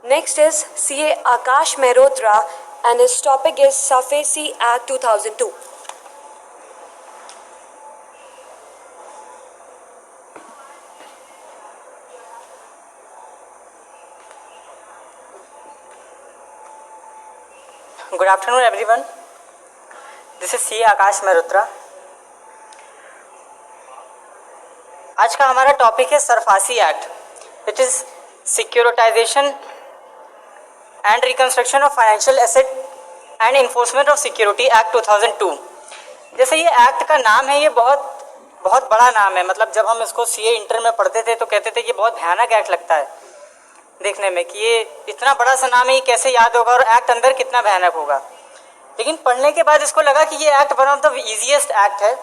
Next is CA Akash Mehrotra and his topic is SAFESI Act 2002. Good afternoon everyone. This is CA आकाश मेहरोत्रा. आज का हमारा topic है SARFAESI act, which is securitisation and reconstruction of financial asset and enforcement of security act 2002. जैसे ये act का नाम है, ये बहुत बड़ा नाम है. मतलब जब हम इसको CA इंटर में पढ़ते थे तो कहते थे कि बहुत भयानक एक्ट लगता है देखने में, कि ये इतना बड़ा सा नाम है, ये कैसे याद होगा और एक्ट अंदर कितना भयानक होगा. लेकिन पढ़ने के बाद इसको लगा कि ये act one of the easiest act है.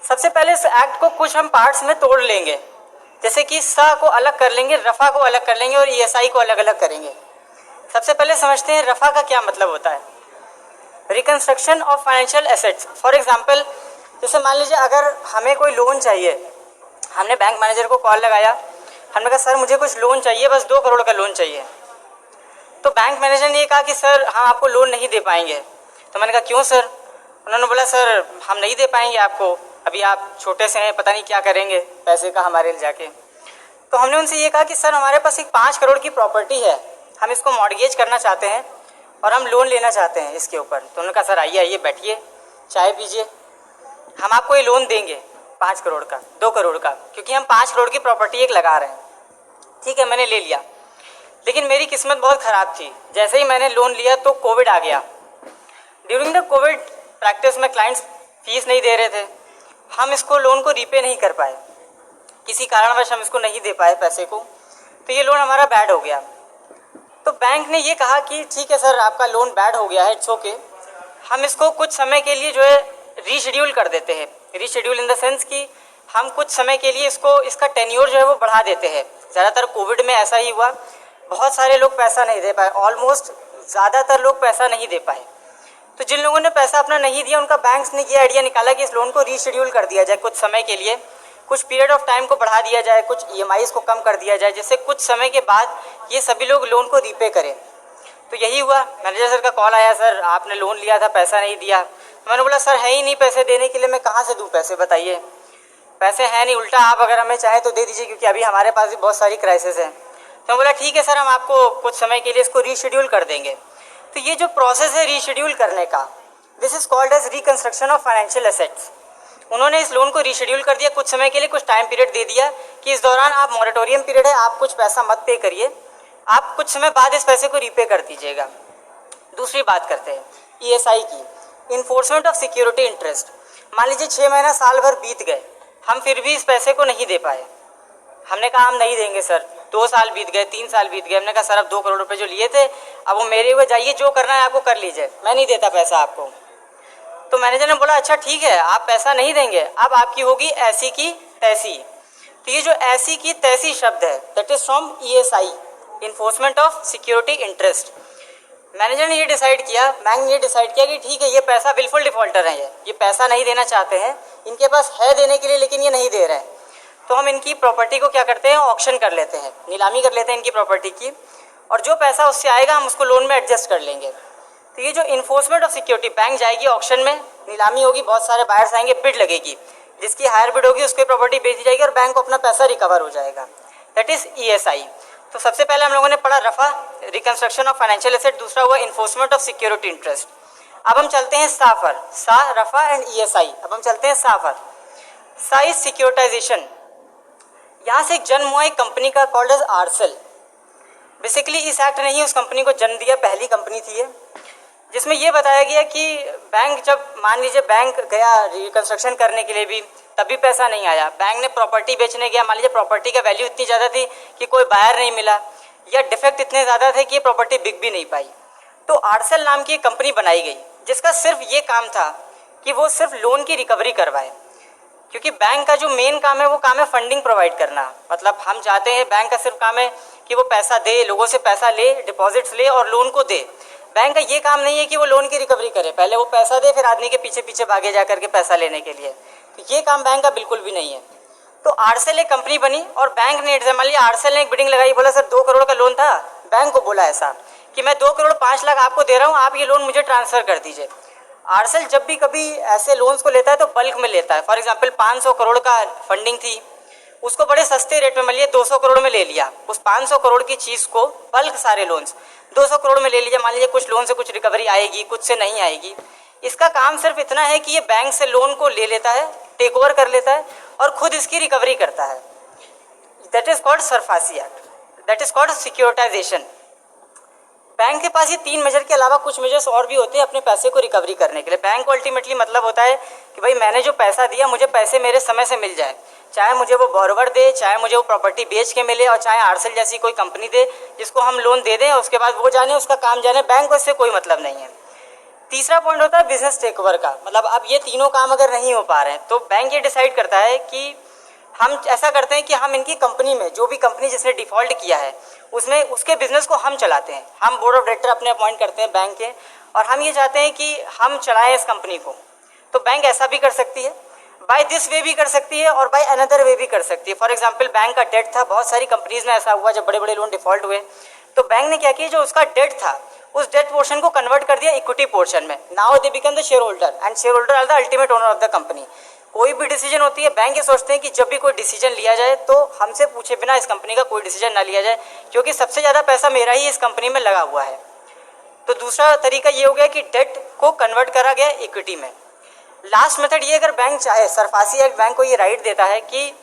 सबसे पहले इस एक्ट को कुछ हम पार्ट्स में तोड़ लेंगे, जैसे कि सा को अलग कर लेंगे, रफा को अलग कर लेंगे और ESI को अलग अलग करेंगे. सबसे पहले समझते हैं रफा का क्या मतलब होता है. Reconstruction of financial assets. For example, जैसे मान लीजिए अगर हमें कोई लोन चाहिए, हमने बैंक मैनेजर को कॉल लगाया, हमने कहा सर मुझे कुछ लोन चाहिए, बस 2 करोड़ का लोन चाहिए. तो बैंक मैनेजर ने ये कहा कि सर हम आपको लोन नहीं दे पाएंगे. तो मैंने कहा क्यों सर? उन्होंने बोला सर हम नहीं दे पाएंगे आपको, अभी आप छोटे से हैं, पता नहीं क्या करेंगे पैसे का हमारे लिए जाके. तो हमने उनसे ये कहा कि सर हमारे पास एक 5 करोड़ की प्रॉपर्टी है, हम इसको मॉर्गेज करना चाहते हैं और हम लोन लेना चाहते हैं इसके ऊपर. तो उन्होंने कहा सर आइए बैठिए, चाय पीजिए, हम आपको ये लोन देंगे 5 करोड़ का, 2 करोड़ का, क्योंकि हम 5 करोड़ की प्रॉपर्टी एक लगा रहे हैं. ठीक है, मैंने ले लिया. लेकिन मेरी किस्मत बहुत ख़राब थी. जैसे ही मैंने लोन लिया तो कोविड आ गया. ड्यूरिंग द कोविड प्रैक्टिस में क्लाइंट्स फीस नहीं दे रहे थे, हम इसको लोन को रीपे नहीं कर पाए, किसी कारणवश हम इसको नहीं दे पाए पैसे को, तो ये लोन हमारा बैड हो गया. तो बैंक ने ये कहा कि ठीक है सर आपका लोन बैड हो गया है, इट्स ओके, हम इसको कुछ समय के लिए जो है रीशेड्यूल कर देते हैं. रीशेड्यूल इन द सेंस कि हम कुछ समय के लिए इसका टेन्योर जो है वो बढ़ा देते हैं. ज़्यादातर कोविड में ऐसा ही हुआ, बहुत सारे लोग पैसा नहीं दे पाए, ऑलमोस्ट ज़्यादातर लोग पैसा नहीं दे पाए. तो जिन लोगों ने पैसा अपना नहीं दिया, उनका बैंक्स ने ये आइडिया निकाला कि इस लोन को रीशेड्यूल कर दिया जाए कुछ समय के लिए, कुछ पीरियड ऑफ टाइम को बढ़ा दिया जाए, कुछ EMIs को कम कर दिया जाए, जिससे कुछ समय के बाद ये सभी लोग लोन को रीपे करें. तो यही हुआ. मैनेजर सर का कॉल आया, सर आपने लोन लिया था पैसा नहीं दिया. तो मैंने बोला सर है ही नहीं पैसे देने के लिए, मैं कहाँ से दूँ पैसे, बताइए. पैसे हैं नहीं, उल्टा आप अगर हमें चाहें तो दे दीजिए, क्योंकि अभी हमारे पास भी बहुत सारी क्राइसिस है. तो मैं बोला ठीक है सर हम आपको कुछ समय के लिए इसको रीशेड्यूल कर देंगे. तो ये जो प्रोसेस है रीशेड्यूल करने का, this is called as reconstruction of financial assets. उन्होंने इस लोन को रीशेड्यूल कर दिया, कुछ समय के लिए कुछ टाइम पीरियड दे दिया कि इस दौरान आप मॉरेटोरियम पीरियड है, आप कुछ पैसा मत पे करिए, आप कुछ समय बाद इस पैसे को रीपे कर दीजिएगा. दूसरी बात करते हैं ESI की, इन्फोर्समेंट ऑफ सिक्योरिटी इंटरेस्ट. मान लीजिए 6 महीना साल भर बीत गए, हम फिर भी इस पैसे को नहीं दे पाए. हमने कहा हम नहीं देंगे सर. 2 साल बीत गए, 3 साल बीत गए, हमने कहा सर अब 2 करोड़ रुपए जो लिए थे अब वो मेरे हुए, जाइए जो करना है आपको कर लीजिए, मैं नहीं देता पैसा आपको. तो मैनेजर ने बोला अच्छा ठीक है आप पैसा नहीं देंगे, अब आपकी होगी ऐसी की तैसी. तो ये जो ऐसी की तैसी शब्द है, that is from ESI, enforcement of security interest. Manager ने ये डिसाइड किया, बैंक ने ये डिसाइड किया कि ठीक है ये पैसा बिल्कुल डिफॉल्टर है, ये पैसा नहीं देना चाहते हैं, इनके पास है देने के लिए लेकिन ये नहीं दे रहे हैं. तो हम इनकी प्रॉपर्टी को क्या करते हैं, ऑक्शन कर लेते हैं, नीलामी कर लेते हैं इनकी प्रॉपर्टी की, और जो पैसा उससे आएगा हम उसको लोन में एडजस्ट कर लेंगे. तो ये जो इन्फोर्समेंट ऑफ सिक्योरिटी, बैंक जाएगी ऑक्शन में, नीलामी होगी, बहुत सारे बायर्स आएंगे, बिड लगेगी, जिसकी हायर बिड होगी उसकी प्रॉपर्टी बेच दी जाएगी और बैंक को अपना पैसा रिकवर हो जाएगा. That is ESI. तो सबसे पहले हम लोगों ने पढ़ा रफा, रिकंस्ट्रक्शन ऑफ फाइनेंशियल एसेट, दूसरा हुआ इन्फोर्समेंट ऑफ सिक्योरिटी इंटरेस्ट. अब हम चलते हैं साफर, सा रफा एंड ESI. अब हम चलते हैं साफर. सा इज सिक्योरिटाइजेशन. यहाँ से एक जन्म हुआ एक कंपनी का कॉल्ड एज आरसेल. बेसिकली इस एक्ट ने ही उस कंपनी को जन्म दिया, पहली कंपनी थी ये, जिसमें ये बताया गया कि बैंक, जब मान लीजिए बैंक गया रिकंस्ट्रक्शन करने के लिए भी, तभी पैसा नहीं आया, बैंक ने प्रॉपर्टी बेचने गया, मान लीजिए प्रॉपर्टी का वैल्यू इतनी ज़्यादा थी कि कोई बायर नहीं मिला, या डिफेक्ट इतने ज़्यादा थे कि ये प्रॉपर्टी बिक भी नहीं पाई, तो आरसेल नाम की एक कंपनी बनाई गई, जिसका सिर्फ ये काम था कि वो सिर्फ लोन की रिकवरी करवाए. क्योंकि बैंक का जो मेन काम है वो काम है फंडिंग प्रोवाइड करना. मतलब हम चाहते हैं, बैंक का सिर्फ काम है कि वो पैसा दे, लोगों से पैसा ले, डिपॉजिट्स ले और लोन को दे. बैंक का ये काम नहीं है कि वो लोन की रिकवरी करे, पहले वो पैसा दे फिर आदमी के पीछे पीछे भागे जा करके पैसा लेने के लिए. तो ये काम बैंक का बिल्कुल भी नहीं है. तो आरसेल एक कंपनी बनी और बैंक ने, मान लिया आरसेल ने एक बिडिंग लगाई, बोला सर 2 करोड़ का लोन था, बैंक को बोला ऐसा कि मैं 2 करोड़ 5 लाख आपको दे रहा हूँ, आप ये लोन मुझे ट्रांसफ़र कर दीजिए। आरसेल जब भी कभी ऐसे लोन्स को लेता है तो बल्क में लेता है। फॉर एग्जांपल 500 करोड़ का फंडिंग थी, उसको बड़े सस्ते रेट में, मान लिया 200 करोड़ में ले लिया। उस 500 करोड़ की चीज़ को बल्क सारे लोन्स 200 करोड़ में ले लिया। मान लीजिए कुछ लोन से कुछ रिकवरी आएगी, कुछ से नहीं आएगी। इसका काम सिर्फ इतना है कि ये बैंक से लोन को ले लेता है, टेक ओवर कर लेता है और खुद इसकी रिकवरी करता है। That is called SARFAESI act, that is called securitisation. Bank के पास ये 3 मेजर के अलावा कुछ मेजर्स और भी होते हैं अपने पैसे को रिकवरी करने के लिए। बैंक को अल्टीमेटली मतलब होता है कि भाई मैंने जो पैसा दिया मुझे पैसे मेरे समय से मिल जाए, चाहे मुझे वो बोरोवर दे, चाहे मुझे वो प्रॉपर्टी बेच के मिले और चाहे आरसेल जैसी कोई कंपनी दे जिसको हम लोन दे दें, उसके बाद वो जाने उसका काम जाने, बैंक को इससे कोई मतलब नहीं है। तीसरा पॉइंट होता है बिजनेस टेक ओवर का। मतलब अब ये तीनों काम अगर नहीं हो पा रहे हैं तो बैंक ये डिसाइड करता है कि हम ऐसा करते हैं कि हम इनकी कंपनी में, जो भी कंपनी जिसने डिफ़ॉल्ट किया है उसमें उसके बिजनेस को हम चलाते हैं। हम बोर्ड ऑफ डायरेक्टर अपने अपॉइंट करते हैं बैंक के, और हम ये चाहते हैं कि हम चलाएं इस कंपनी को। तो बैंक ऐसा भी कर सकती है, बाय दिस वे भी कर सकती है और बाय अनदर वे भी कर सकती है। फॉर एग्जाम्पल बैंक का डेट था, बहुत सारी कंपनीज में ऐसा हुआ जब बड़े बड़े लोन डिफ़ॉल्ट हुए तो बैंक ने क्या किया, जो उसका डेट था उस डेट पोर्शन को कन्वर्ट कर दिया इक्विटी पोर्शन में। Now they become the shareholder and shareholder are the ultimate owner of the company. कोई भी डिसीजन होती है, बैंक ये सोचते हैं कि जब भी कोई डिसीजन लिया जाए तो हमसे पूछे बिना इस कंपनी का कोई डिसीजन ना लिया जाए, क्योंकि सबसे ज़्यादा पैसा मेरा ही इस कंपनी में लगा हुआ है। तो दूसरा तरीका ये हो गया कि डेट को कन्वर्ट करा गया इक्विटी में। लास्ट मेथड ये, अगर बैंक चाहे, सरफासी एक्ट बैंक को ये राइट देता है कि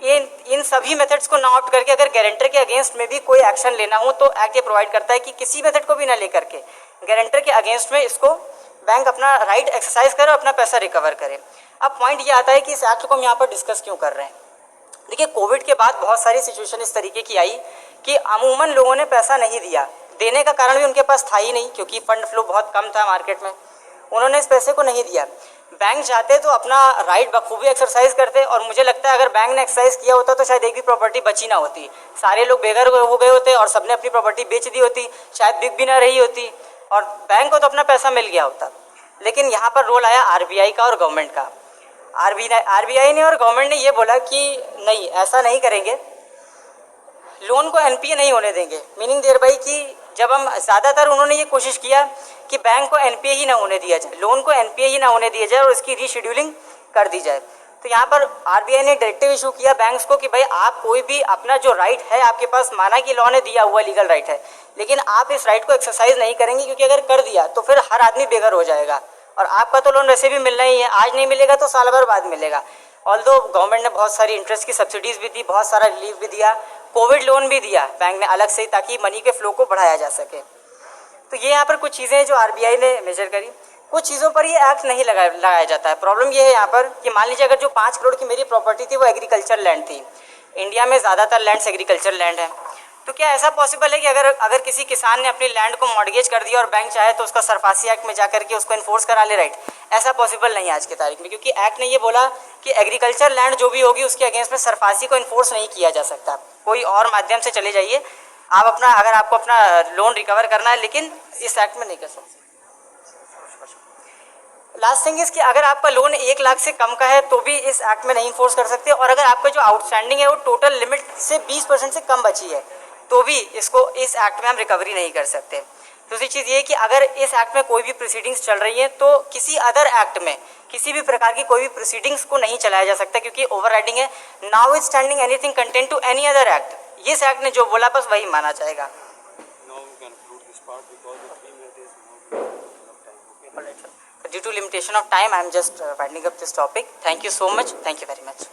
इन सभी मेथड्स को ना ऑप्ट करके अगर गारंटर के अगेंस्ट में भी कोई एक्शन लेना हो तो एक्ट ये प्रोवाइड करता है कि किसी मेथड को भी ना लेकर के गारंटर के अगेंस्ट में इसको बैंक अपना राइट एक्सरसाइज करे और अपना पैसा रिकवर करे। अब पॉइंट ये आता है कि इस एक्ट को हम यहाँ पर डिस्कस क्यों कर रहे हैं। देखिए, कोविड के बाद बहुत सारी सिचुएशन इस तरीके की आई कि अमूमन लोगों ने पैसा नहीं दिया। देने का कारण भी उनके पास था ही नहीं, क्योंकि फंड फ्लो बहुत कम था मार्केट में। उन्होंने इस पैसे को नहीं दिया। बैंक चाहते तो अपना राइट बखूबी एक्सरसाइज करते, और मुझे लगता है अगर बैंक ने एक्सरसाइज किया होता तो शायद एक भी प्रॉपर्टी बची ना होती। सारे लोग बेघर हो गए होते और सबने अपनी प्रॉपर्टी बेच दी होती, शायद बिक भी ना रही होती और बैंक को तो अपना पैसा मिल गया होता। लेकिन यहाँ पर रोल आया आरबीआई का और गवर्नमेंट का। आरबीआई ने और गवर्नमेंट ने ये बोला कि नहीं, ऐसा नहीं करेंगे, लोन को एनपीए नहीं होने देंगे। मीनिंग देयर बाई कि जब हम, ज़्यादातर उन्होंने ये कोशिश किया कि बैंक को एनपीए ही ना होने दिया जाए, लोन को एनपीए ही ना होने दिया जाए और उसकी रीशेड्यूलिंग कर दी जाए। तो यहाँ पर आरबीआई ने डायरेक्टिव इशू किया बैंक्स को कि भाई आप कोई भी अपना जो राइट है आपके पास, माना कि लॉ ने दिया हुआ लीगल राइट है, लेकिन आप इस राइट को एक्सरसाइज नहीं करेंगे, क्योंकि अगर कर दिया तो फिर हर आदमी बेघर हो जाएगा और आपका तो लोन वैसे भी मिलना ही है। आज नहीं मिलेगा तो साल भर बाद मिलेगा। ऑल्दो गवर्नमेंट ने बहुत सारी इंटरेस्ट की सब्सिडीज़ भी दी, बहुत सारा रिलीफ भी दिया, कोविड लोन भी दिया बैंक ने अलग से, ताकि मनी के फ्लो को बढ़ाया जा सके। तो ये यहाँ पर कुछ चीज़ें हैं जो आरबीआई ने मेजर करी। कुछ चीज़ों पर ये एक्ट नहीं लगाया जाता है। प्रॉब्लम ये है यहाँ पर कि मान लीजिए अगर जो 5 करोड़ की मेरी प्रॉपर्टी थी वो एग्रीकल्चर लैंड थी, इंडिया में ज़्यादातर लैंड्स एग्रीकल्चर लैंड है, तो क्या ऐसा पॉसिबल है कि अगर किसी किसान ने अपनी लैंड को मॉर्गेज कर दिया और बैंक चाहे तो उसका सरफासी एक्ट में जाकर के उसको इन्फोर्स करा ले? राइट, ऐसा पॉसिबल नहीं है आज की तारीख में, क्योंकि एक्ट ने ये बोला कि एग्रीकल्चर लैंड जो भी होगी उसके अगेंस्ट में सरफासी को इन्फोर्स नहीं किया जा सकता। कोई और माध्यम से चले जाइए आप अपना, अगर आपको अपना लोन रिकवर करना है, लेकिन इस एक्ट में नहीं कर सकते। लास्ट थिंग इज कि अगर आपका लोन 1 लाख से कम का है तो भी इस एक्ट में नहीं इन्फोर्स कर सकते, और अगर आपका जो आउटस्टैंडिंग है वो टोटल लिमिट से 20% से कम बची है तो भी इसको, इस एक्ट में हम रिकवरी नहीं कर सकते। दूसरी चीज़ ये कि अगर इस एक्ट में कोई भी प्रोसीडिंग्स चल रही है तो किसी अदर एक्ट में किसी भी प्रकार की कोई भी प्रोसीडिंग्स को नहीं चलाया जा सकता, क्योंकि ओवर राइडिंग है। Now is standing anything contain two any other act, इस एक्ट ने जो बोला बस वही माना जाएगा। Due to limitation of time, I am just winding up this topic. Thank you so much. Thank you very much.